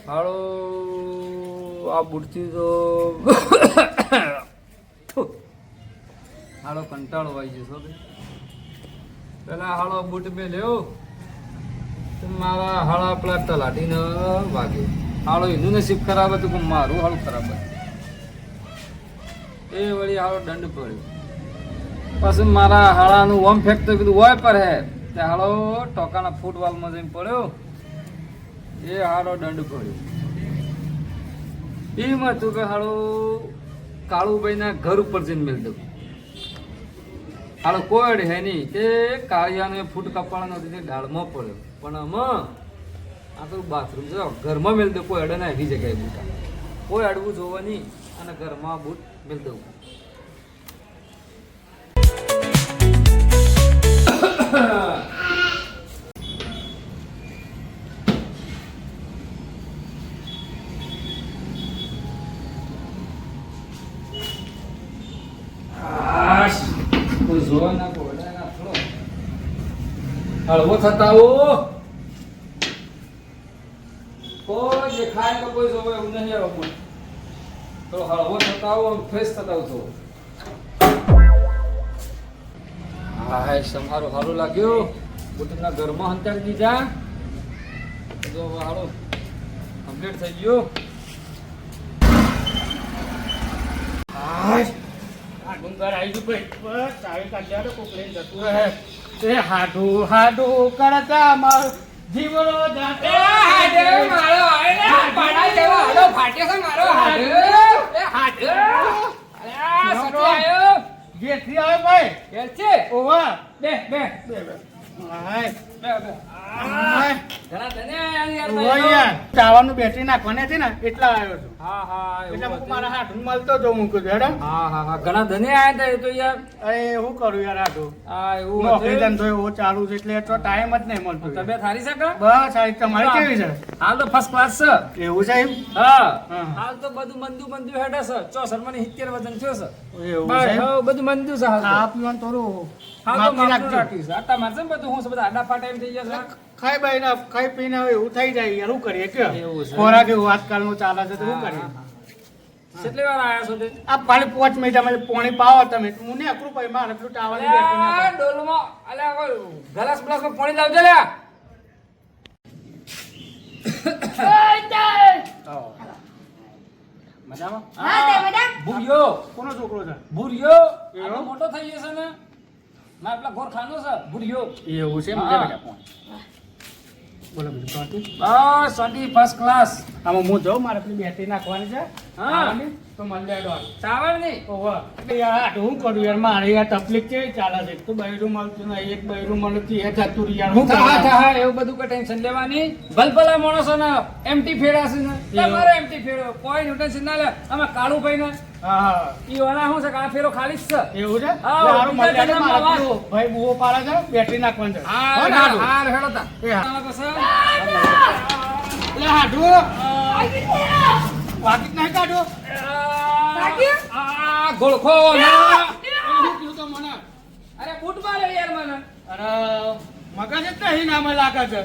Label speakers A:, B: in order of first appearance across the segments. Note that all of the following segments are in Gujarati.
A: હાલો આ બુટથી તો હાલો કંટાળો આવી જશો પેલા હાલો બુટ મેં લેવો તો મારા હાળા પેલા તલાટીને વાગ્યો હાલો એનું નસીબ ખરાબ હતું પણ મારું હાળું ખરાબ હતું એ વળી હાલો દંડ પડ્યો પછી મારા હાળાનું ઓમ ફેંકતો કીધું હોય પર હે તે હાલો ટોકાના ફૂટબોલમાં જઈને પડ્યો એ હાલો દંડ પડ્યો એમ હતું કે હાલો કાળુભાઈના ઘર ઉપર જઈને મેળ દઉં હાલો કોઈ હે નહીં તે કાળિયાનો ફૂટ કપાળનો હતી તે ડાળમાં પડ્યો પણ આમાં આ તો બાથરૂમ છે ઘરમાં મેળ દઉં કોઈ અડે ના એવી જગ્યાએ બૂટ કોઈ અડવું જોવા નહીં અને ઘરમાં બૂટ મેળ દઉં કોઈ જોવા ના કોઈ ના થોડો હળવો થતા હો કોઈ દેખાય તો કોઈ જોવે એવું નહીં આવું તો હળવો થતા હો ફ્રેશ થતા હો હા તમારું સારું લાગ્યું બુટના ઘરમાં હંતાડી દીધા તો સારું કમ્પ્લીટ થઈ ગયું
B: ડુંગર આવી ગયું ભાઈ બસ ચાવી કાઢ્યા કોક લઈને જતું રહે તે હાડું હાડું કરતા મારું જીવનો જાતે
A: હાડે મારો આયને પાડા જેવો હાડો ફાટ્યો છે મારો હાડે એ હાડે અરે સતી આયો
B: જેથી આવે ભાઈ
A: ઘેર છે
B: ઓવા
A: બે બે
B: બે બે હાય
A: બે બે ઘણા ધને આયા યાર
B: ઓવા યાર ચાવાનું બેટરી નાખવાને છે ને એટલા આવ્યો છું
A: હા હા
B: એટલે હું મારા હાડું મળતો જો હું કીધું હેડો
A: હા હા હા ઘણા ધને આયા તા એ તો યાર
B: અરે હું કરું યાર હાડું
A: આ એવું
B: નોકરી
A: હતું.
B: ધંધો એવો ચાલુ છે એટલે એટલો ટાઈમ જ નહીં મળતો
A: તબિયત સારી છે કે
B: બસ આ તમારી કેવી છે
A: હાલ તો ફર્સ્ટ ક્લાસ છે
B: એવું સાહેબ
A: હા
B: હા.
A: હાલ તો બધું મંદુ હેડે છે 64 મને 70 વજન થયો છે
B: એવું
A: બસ
B: સાહેબ
A: હા, બધું મંદુ છે હાલ
B: આ
A: તો.
B: પીવાનું થોડું
A: હાલ તો
B: માપી
A: માપનું
B: રાખજો
A: રાખ્યું છે આટા મારશે ને બધું હું છે બધા આડા ફાટા એમ થઈ જશે
B: ખાઈ બાઈ ને ખાઈ પીને હવે એવું થઈ જાય યાર શું કરીએ કે
A: એવું છે.
B: ખોરાક એવું આજકાલનું ચાલે છે તો શું કરીએ
A: કેટલી વાર આયા છો તે
B: આ પાણી 5 મિનિટ અમે પાણી પાવો તમે હું ને અકરું ભાઈ મારે એટલું ટાવાની બેટરી ના
A: અલ્યા, ડોલમાં અલ્યા કોઈ ગ્લાસ ગ્લાસમાં પાણી લાવજો લ્યા
B: મજામાં
C: હા તે મેડમ
A: ભૂરિયો
B: કોનો છોકરો છે
A: ભૂરિયો
B: એવો?
A: આટલો મોટો થઈ જશે ને મારે પેલા ઘોર ખાનો છે ભૂરિયો
B: એવું છે
A: હા.
B: બોલો બીજું શાંતિ?
A: બસ શાંતિ ફર્સ્ટ ક્લાસ
B: આમાં હું જાઉં મારે પેલી બેટરી નાખવાની છે
A: હા.
B: આવવાની? તો મને લેડો
A: ચાવલ નહીં
B: ઓહો યાર હું કરું યાર મારે યાર તકલીફ કેવી ચાલે છે એક તો બૈરું મળતું નહીં એક બૈરું મળતું એ જતું રહ્યું યાર હું
A: હા
B: કરું
A: હા એવું બધું કઈ ટેન્શન લેવાની ભલભલા માણસો ને એમટી ફેરા છે ને તમારે એમટી ફેરો કોઈ નું ટેન્શન ના લે અમે કાળુ ભાઈ ને
B: હા હા
A: ઈ વાળા શું છે કે આ ફેરો ખાલી જ છે
B: એવું છે
A: હા,
B: સારું
A: બીજા
B: મને
A: જણના
B: મારા
A: માવા.
B: પેલું ભાઈ બુઓ પાડે છે બેટરી નાખવાની છે
A: હા
B: હો ને, હારું?
A: હા હેડો તા
B: એ હા.
A: આમાં પછી
B: લે હાડું વાગી જ નહીં કાઢો
C: વાગ્યું?
A: આ ગોળખો ના
B: શું થયું તો મને
A: અરે બૂટ મારે યાર મને
B: અરે મગજ જ નહીં નામે લાગે છે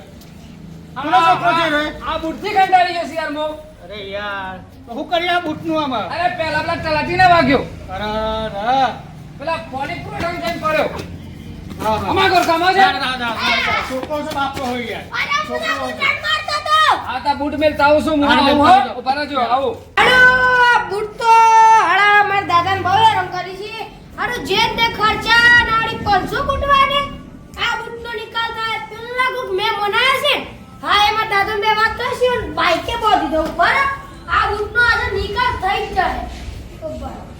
B: કોનો છોકરો છે રે?
A: આ બૂટ થી કંટાળી ગયો છે યાર મો
B: અરે યાર તો શું કરીએ આ બૂટનું આમાં
A: અરે પેલા પેલા તલાટી ને વાગ્યો
B: અરે રા.
A: પેલા પોણી પ્રોડક્ટ જઈને પડ્યો
B: હા, હા.
A: અમાર ઘર કામ છે
B: ના, ના, ના, ના. છોકરો છે બાપરો હોય યાર
C: અરે
B: છોકરો
C: મને
B: હોય.
C: ઉઠાડ મારતો તો
A: આ તા બૂટ મેલ તાવું છું હું
B: હા,
A: આવું
B: મેલ
A: હો
B: તાવું.
A: ઉભા રહેજો આવું
C: હાલો બુટ તો હાડા મારા દાદાને બહુ હેરાન કરી છે હાડો જે તે ખર્ચા નાડી 500 બુટવાને આ બુટનો નિકાલ થાય પેલા ગુટ મે મનાયા છે હા એમાં દાદા બે વાત કરશી અને બાઈકે બોધી દઉં બરાબર આ બુટનો આજે નિકાલ થઈ જ જાય તો બરાબર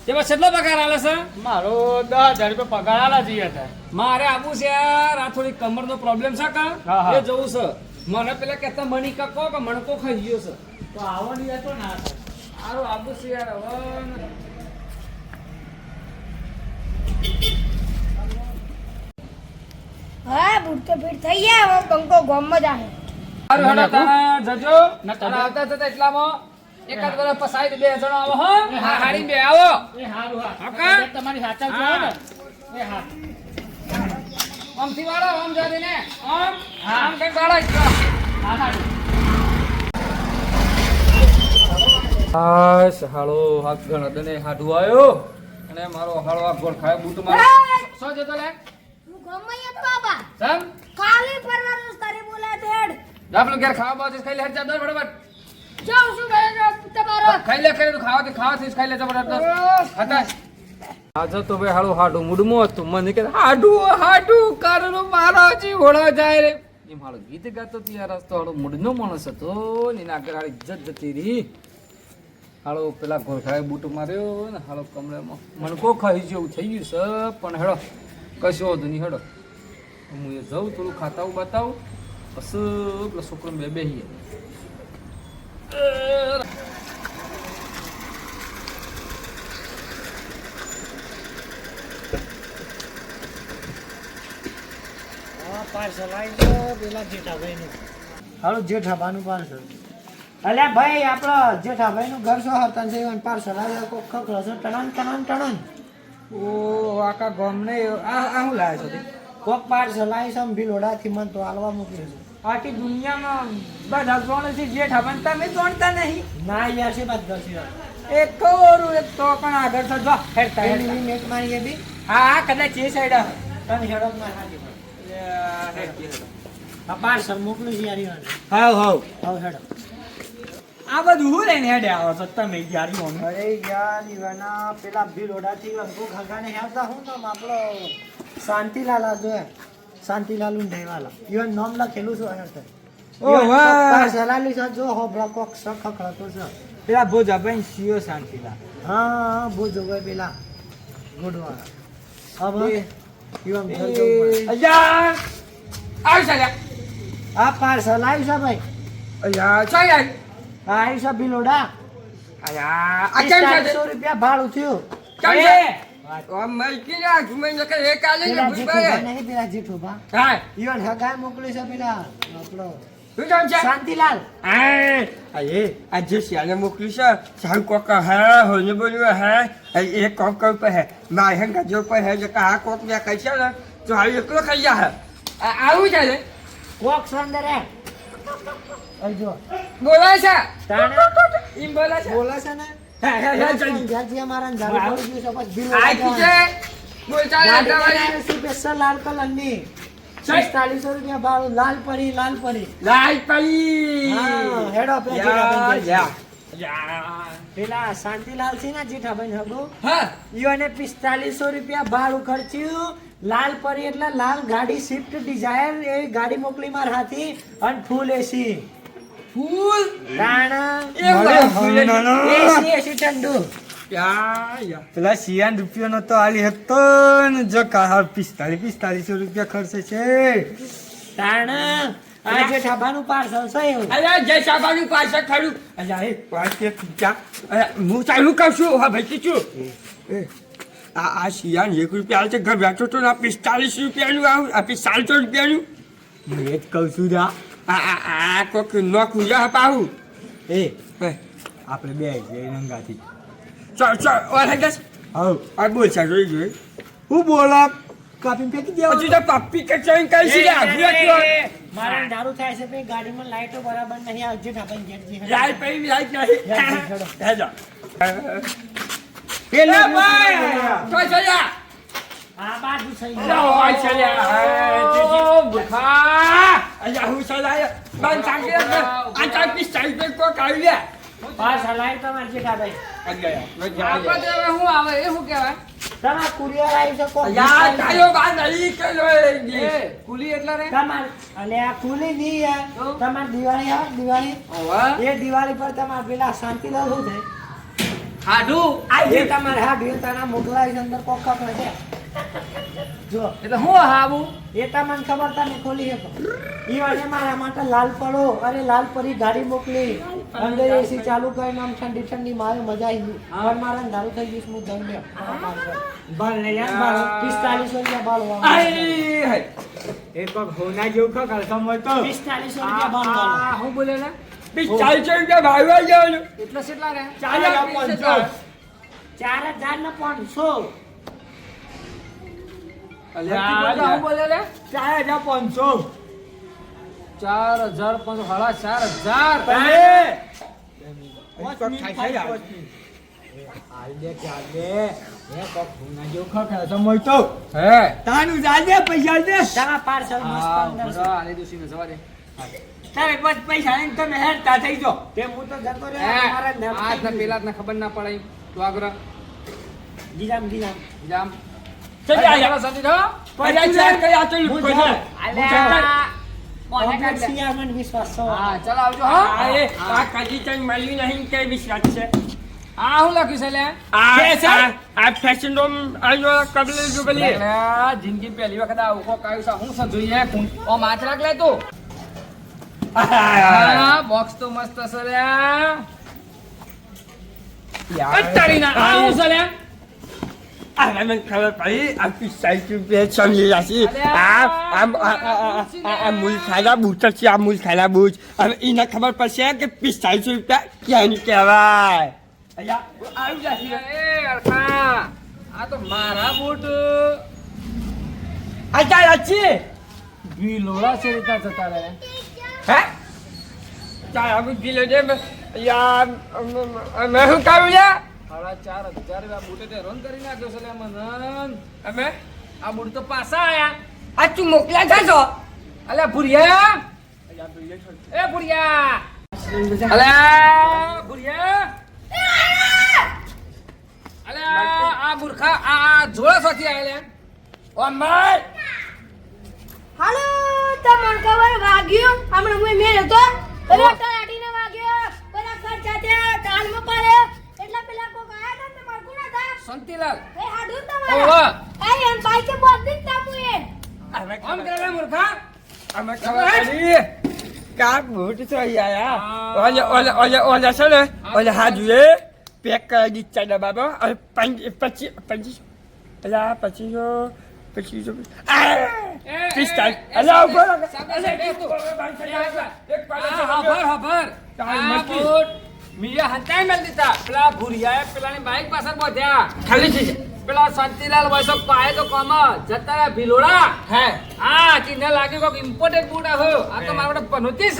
A: તેમાં કેટલો પગાર આલે છે
B: મારો 10,000 રૂપિયા પગાર આલા જઈએ હતા
A: મારે આવું છે યાર આ થોડી કમરનો પ્રોબ્લેમ છે કા
B: હા, હા.
A: એ જવું છે મને પેલા કહેતા મણી કકો કે મણકો ખાઈ ગયો છે
B: તો આવવાની હતો ને આ સાઈડ.
A: સારું આવું છે યાર હવે
C: હા બુટ તો ફિટ થઈ ગયા હવે બંકો ગોમમાં જ આવે
A: સારું હેડો તારા જજો
B: ના, તમે-
A: અને આવતા જતા એટલામાં એકાદ વર્ષ પછી સાઈડ બે જણા આવો હો હા હાડી બે આવો
B: એ હારું હા
A: હા, કા?
B: તમારી સાચા છો
A: હા.
B: ને એ હા
A: આમથી વાળો આમ જાદી ને આમ
B: હા.
A: આમ કઈ વાળો
B: હા હારું.
A: હાશ હાળો હાથ ગણદને હાડું આવ્યો અને મારો હાળો આ ગોળ ખાય બૂટ મારે સો જતો લે
C: હું ગમે તો બાબા
A: સમ
C: કાલે પરવાનું તારી બોલા તેડ
A: આપલો ઘેર ખાવા બાદ ખાઈ લે હેડ જા દો ફટાફટ
C: જાઉં છું ઘરે તમારો
A: ખાઈ લે કરે તો ખાવાથી ખાઈ લે જબરદસ્ત હતા આજે તો ભાઈ હાળું હાડું મૂડમાં હતું મને કે હાડું કારનો મારો જી ઘોડો જાય રે એ મારો ગીત ગાતો ત્યાં રસ્તો હાળો મૂડનો માણસ હતો ને એના આગળ હાળી ઇજ્જત જતી રહી હાળો પેલા ઘોડખાએ બૂટ માર્યો ને હાળો કમરેમાં મણકો ખાઈ જેવું થઈ ગયું છે પણ હેડો કશો વાંધો નહીં હેડો હું એ જાઉં થોડું ખાતાવું બતાવું પછી પેલા છોકરો બેહીએ
B: પાર્સલ આવી ગયો પેલા જેઠાભાઈનું. હાલો જેઠાભાઈનું પાર્સલ. અલ્યા ભાઈ આપણો જેઠાભાઈનું ઘર શું હતા છે પાર્સલ આવ્યો કોક ખકડો છે ટણન. ઓ આખા ગામને આ હું લાવ્યો છો કોક પાર્સલ આવી છે ભીલોડાથી મને તો હાલવા મોકલ્યું છે. આખી દુનિયામાં બધા જોણે છે જેઠાભાઈ તમે જોણતા નહીં. ના યાર છે બધા છે એક તો ઓરું એક તો પણ આગળ તો જો હેડતા નેટ મારી બી હા કદાચ એ સાઈડ તમે હેડો માં હાજી આ પાર્સલ મોકલું છે યાર હાવ હેડો આ બધું હું લઈને હેડે આવો છો તમે યાર અરે યાર ઈવાના પેલા ભીલોડાથી અંકો ખગાને હેડતા હું નામ આપણો શાંતિલાલ આ જો શાંતિલાલ ઊંધાઈવાલા ઈવન નામ લખેલું છે હેડતા ઓ વાહ પાર્સલ આલી છે જો હોબળા કોક સખખડતો છે પેલા ભોજાભાઈ સીઓ શાંતિલાલ હા ભોજોભાઈ પેલા ગોડવાળા હવે ઈવન ઘર જવું અયા આવ સાલા આ પાર્સલ આવ્યું છે ભાઈ અયા ચાલ આવી છે ભીલોડા અયા આ કેમ છે 100 રૂપિયા ભાડું થયું કેમ છે ઓ મલકી ના ઘુમે ન કે એક આલે ને ભૂપાય નહીં પેલા જેઠુભા હા ઈવન હગાય મોકલી છે પેલા આપણો શું કામ છે શાંતિલાલ એ આ જે શિયાને મોકલી છે સાવ કોક હા હોને બોલ્યો હા એ કોક કોક પર હે માય હંગા જો પર હે જે કા કોક ને કહી છે ને તો હાલ એકલો ખાઈ જા હે આવું છે ને કોક સંદર હે અજો બોલા છે ઈમ બોલા છે ને હા જાજી અમારા જારું પડી ગયું છે પછી બિલ આ કીજે બોલ ચાલે તમારી સ્પેશિયલ લાલ કલરની 4500 રૂપિયા ભાડું લાલ પરી હા હેડો પેલા શાંતિલાલ છે ને જેઠાભાઈ હગો હા ઈઓને 4500 રૂપિયા ભાડું ખર્ચ્યું લાલ પરી એટલે લાલ ગાડી સ્વિફ્ટ ડિઝાયર એ ગાડી મોકલી માર હાથી અને ફૂલ એસી ફૂલ એસી ઠંડુ પેલા શિયાન રૂપિયાનો તો આલી હતો ને જો કા 4500 રૂપિયા ખર્ચે છે તાણ આ જે ઠાબાનું પાર્સલ છે એવું અરે જે ઠાબાનું પાર્સલ ખરું અરે એ પાર્સલ જા હું ચાલુ કર છું હા ભાઈ કીચું આ શિયાન 1 રૂપિયા આલે છે ઘર બેઠો તો 45 રૂપિયાનું આ 45 રૂપિયાનું હું એ જ કહું છું જા આ કોક નોક મુજા પાઉ એ આપણે બે જઈ રંગાથી ચાલ ઓર હગસ હા આ બોલ ચાલ જોઈ હું બોલા કાપી ફેંકી દેવા હજુ તો પાપી કે ચાઈન કઈ છે આ મારા દારૂ થાય છે પે ગાડીમાં લાઈટો બરાબર નહીં આવજે ઠાપન જેટજી લાઈટ પઈ લાઈટ નહીં હેજો પેલે ભાઈ તો ચલા આ બાજુ થઈ ગયો ઓય ચલ્યા ઓ બુખા અયા હું ચલાય બંધ ચાકી આ ચાકી સાઈડ પર કો કાઢી લે પાસ હલાય તમાર જેઠા ભાઈ આ ગયા આપણે હવે હું આવે એ હું કહેવાય તમાર કુરિયર આવી છે કો યાર કાયો બાદ નહીં કેલો એ કુલી એટલા રે તમાર અલે આ કુલી ની યાર તમાર દિવાળી આ દિવાળી ઓવા એ દિવાળી પર તમાર પેલા શાંતિલાલ હો જાય હાડુ આ જે તમાર હાડુ તાના મોગલાઈ અંદર કોક છે જો એટલે હું હાવું એ તમને ખબર તમે ખોલી શકો ઈ વાને મારા માટે લાલ પડો અરે લાલ પરી ગાડી મોકલી અંદર એસી ચાલુ કરીને આમ ઠંડી ઠંડી મારે મજા આવી ગઈ પણ મારા દારૂ થઈ ગયું હું દંડ બાલ ને યાર બાલ 4500 રૂપિયા બાલ આઈ એક પગ હોના જેવું ખકલ સમય તો 4500 રૂપિયા બાલ આ હું બોલે ને 4500 રૂપિયા ભાવ આવી ગયો એટલે કેટલા રે 4500 અલ્યા હું બોલે લે 4500 4000 5 4000
A: હે
B: તાનું જાજે પૈસા દે
D: તારા પાર્સલ મસ્ત
A: હા
D: અંદર છે.
A: બરો આલે દોશી ને જવા દે
B: તારે બસ પૈસા લઈને તમે હેડતા થઈ જાઓ તે હું તો જતો
A: હે
B: રહ્યો મારા ને
A: આ તો પેલા જ ખબર ના પડે તું આગળ
D: જીજામ
A: જામ
B: ચલી આયા
A: સંતી થો
B: પૈસા ચાર કઈ આ તો પૈસા
D: અલ્યા સિયામન વિશ્વાસ છો
A: હા ચાલ આવજો હા
B: આ કદી તને મળ્યું નહીં કે વિશ્વાસ છે
A: આ હું લખ્યું છે લે
B: આ ફેશન રૂમ આયો કબલે જુબલી
A: જિંદગી પહેલી વખત આ ઉખો કાયું છે હું સમજુઈએ ઓ માથ રાખ લે તું હા બોક્સ તો મસ્ત છે લે અત્તારી ના આ હું છે લે
B: મને ખબર પડી આ પિસ્તા રૂપિયા સમજી જાશી આ મૂલ ખાલા બૂટ છે આ મૂલ ખાલા બૂટ હવે એને ખબર પડશે કે 45 રૂપિયા ક્યાંની કહેવાય
A: આવી જાશી એ અરખા આ તો મારા બૂટ
B: અચ્છા અચ્છી
A: ભીલોડા છે રીતા જતા રહે
B: હે ચાલ અબુ ગિલો દે યાર મેં શું કહ્યું યાર
A: 4,500 આ બૂટે તે રન કરી નાખ્યો છે લે મનન અમે આ બૂટ તો પાછા આયા
B: આ તું મોકલ્યા છે છો
A: અલે ભુરિયા એ ભુરિયા અલે ભુરિયા અલે આ મૂર્ખા આ જોડા સાથી આયા લે
B: ઓ માય
C: હાલો તમને ખબર વાગ્યું હમણાં હું મેલ હતો પેલા તરાટીને વાગ્યો પેલા ખર્ચા ત્યાં તાલમાં પડે એટલે પેલા કોક આયા હતા ને તમાર કોણ હતા
A: સંતીલાલ
C: એ હાડું
A: ઓવા.
C: તમારા એ એમ બાઈકે બોધી જ તાપુ એ
A: આમ કરે મૂર્ખા
B: અમે ખબર પડી કા બૂટ છે યાર ઓલે છે ને ઓલે હાજુએ પેક કરી દીધા ડબ્બા અને 25 અલા 25 પિસ્તાલીસ અલા ઉપર
A: મિયા હંતાઈ મેલ દીધા પેલા ભુરિયાએ પેલાની બાઈક પાછળ બોધ્યા
B: ખાલી છે
A: પેલા શાંતિલાલ વૈસો પાય તો કોમ જતા રહ્યા ભીલોડા
B: હે
A: હા ચીને લાગ્યું કોક ઇમ્પોર્ટેડ બૂટ હો આ તો મારા પનોતીસ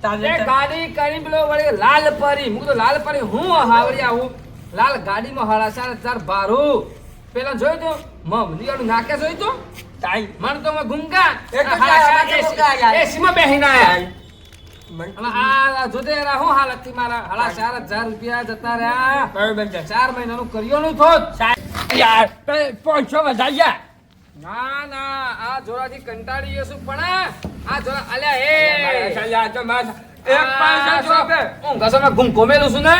B: તારે
A: એ ગાડી કરી પેલો વળી લાલ પરી હું તો લાલ પરી હું હાવડિયા હું લાલ ગાડીમાં 4,500 ભારું પેલા જોયું તો મમનીયાનું નાકે જોયું તો
B: ટાઈમ
A: મને તો મેં ગુંગા
B: એક તો ગાડી ગુંગા ગયા.
A: એસીમાં બેહીને આયા આ જોતે રા હું હાલત થી મારા 4,500 રૂપિયા જતા રહ્યા
B: બરોબર છે
A: 4 મહિનાનું કરિયોનું થોત
B: યાર 500 વધાર્યા
A: ના ના આ જોરાથી કંટાળી ગયો છું પણ આ જોરા અલ્યા એ
B: ચાલ્યા તો માર એક 500 રૂપિયા
A: હું ગસમાં ગુમ કોમેલું છું ને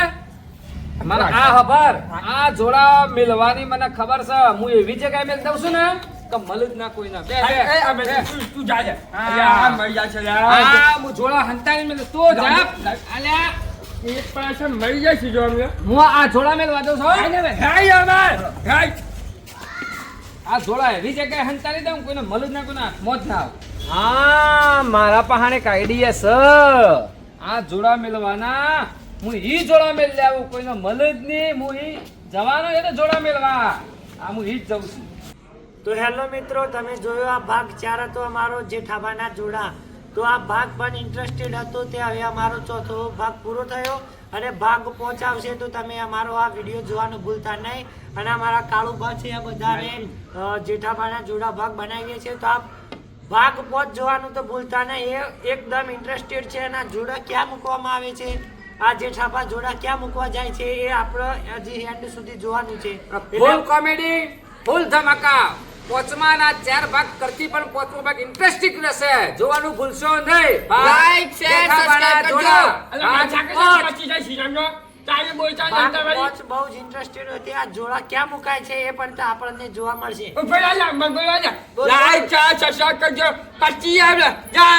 A: મને આ ખબર આ જોડા મિલવાની મને ખબર છે હું એવી જગ્યાએ મેલ દઉં છું ને તો મળે જ ના કોઈ ના બે
B: એ અમે
A: બે
B: તું જા જા
A: હા.
B: યાર મરી જા છે યાર
A: આ હું જોડા હંતાની મેલ તો જાપ અલ્યા
B: એક 500 મરી જશે જો અમે
A: હું આ જોડા મેલવા દઉં છું
B: હાય યાર હાય
A: આ જોડા એવી જગ્યાએ હંતાડી દઉં કોઈને મળે જ ના કોઈને મોત ના આવે હા મારા પહાણે એક આઈડિયા છે આ જોડા મેલવાના હું ઈ જોડા મેલ લાવું કોઈને મળે જ નહીં હું ઈ જવાનો એટલે જોડા મેલવા આ હું ઈ જ જઉં છું
D: તો હેલો મિત્રો તમે જોયો આ ભાગ 4 હતો અમારો જેઠાબાના જોડા તો આ ભાગ પણ ઇન્ટરેસ્ટેડ હતો તે હવે અમારો ચોથો ભાગ પૂરો થયો અને ભાગ પહોંચાવશે તો તમે અમારો આ વિડીયો જોવાનું ભૂલતા નહીં અને અમારા કાળુભા છે આ બધાને જેઠાબાના જોડા ભાગ બનાવીએ છીએ તો આ ભાગ પહોંચ જોવાનું તો ભૂલતા નહીં એ એકદમ ઇન્ટરેસ્ટેડ છે અને આ જોડા ક્યાં મૂકવામાં આવે છે આ જેઠાબા જોડા ક્યાં મૂકવા જાય છે એ આપણે હજી એન્ડ સુધી જોવાનું છે
A: ફૂલ કોમેડી ફૂલ ધમાકા પોચમાના 4 ભાગ કરતી પણ પોચમો ભાગ ઇન્ટરેસ્ટિંગ રહેશે જોવાનું ભૂલશો નહીં
B: લાઈક શેર સબસ્ક્રાઇબ કરજો અલા
A: આ
B: જાકે પછી જાય શિરામનો ચાલે બોલતા
D: ભાગ
B: જતા ભાઈ
D: પાંચ બહુ જ ઇન્ટરેસ્ટેડ હતી આ જોડા ક્યાં મુકાય છે એ પણ તો આપણને જોવા મળશે
B: ઉપર આજા મંગળવા જા લાઈક શેર સબસ્ક્રાઇબ કરજો પછી આવે જા